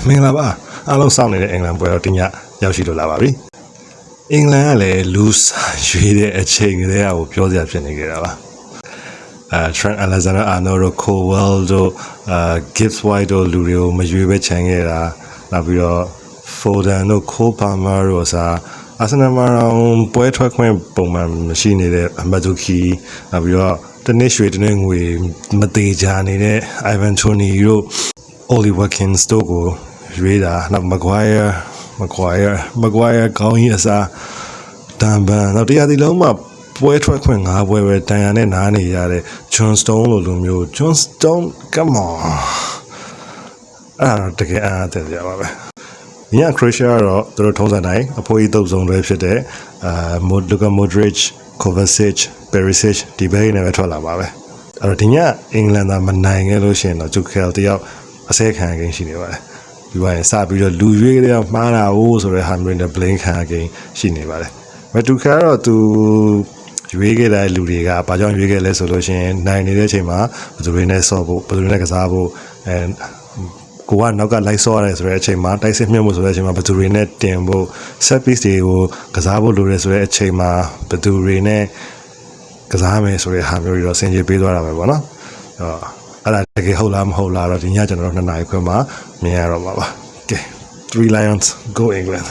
မင်္ဂလာပါအားလုံးစောင့်နေတဲ့အင်္ဂလန်ပွဲတော့ဒီညရောက်ရှိလို့လာပါပြီအင်္ဂလန်ကလည်း loose ရွေးတဲ့အချိန်ကလေးကိုပြောစရာဖြစ်နေကြတာပါTrent Alexander-Arnold တို့ Colwill တို့Gibbs White တို့လူတွေကိုမရွေးပဲခြံခဲ့တာနောက်ပြီးတော့ Foden တို့ Cole Palmer တို့အစား Arsenal မှာပွဲထွက်ခွင့်ပုံမှန်မရှိနေတဲ့ Madueke နောက်ပြီးတော့တနည်းရွှေတနည်းငွေမသေးကြနေတဲ့ Ivan Toney တို့ Ollie Watkins တို့ကိုရွေးတာနောက် Maguire ကောင်းကြီးအစားတန်ပန်နောက်တရားဒီလုံးမှာပွဲထွက်ခွင့်၅ပွဲပဲတန်ရနဲ့နားနေရတဲ့ John Stone လိုမျိုး John Stone come on အဲ့ဒါတကယ်အားတက်ကြပါပဲည Croatia တော့သူတို့ထုံးစံတိုင်းအဖိုးကြီးတုပ်ဆုံးတွေဖြစ်တဲ့Luka Modric Kovacic Perisic ဒီဘက်နဲ့ပဲထွက်လာပါပဲအဲ့တော့ဒီညအင်္ဂလန်သားမနိုင်ခဲ့လို့ရှိရင်တော့ Tuchel တယောက်အဆဲခံကိန်းရှိနေပါတယ်ဒီဘက်ရင်စပြီးတော့လူရွေးတဲ့မှားတာဟိုးဆိုတဲ့ Hamrin နဲ့ Blame ခံကိန်းရှိနေပါတယ်Tuchel ကတော့သူရွေးခဲ့တဲ့လူတွေကဘာကြောင့်ရွေးခဲ့လဲဆိုလို့ရှိရင်နိုင်နေတဲ့အချိန်မှာဘယ်သူတွေနဲ့ဆော့ဖို့ဘယ်သူတွေနဲ့ကစားဖို့ကိုကနောက်ကလိုက်ဆော့ရတယ်ဆိုတဲ့အချိန်မှာတိုက်စစ်မြတ်မှုဆိုတဲ့အချိန်မှာဘယ်သူတွေနဲ့တင်ဖို့ set piece တွေကိုကစားဖို့လိုတယ်ဆိုတဲ့အချိန်မှာဘယ်သူတွေနဲ့ကစားမယ်ဆိုတဲ့ဟာမျိုးတွေတော့ဆင်ခြင်ပေးသွားတာပဲပေါ့နော်အဲ့ဒါတကယ်ဟုတ်လားမဟုတ်လားတော့ဒီညကျွန်တော်တို့2 နာရီခွဲမှာမြင်ရတော့မှာပါကဲ Three Lions go England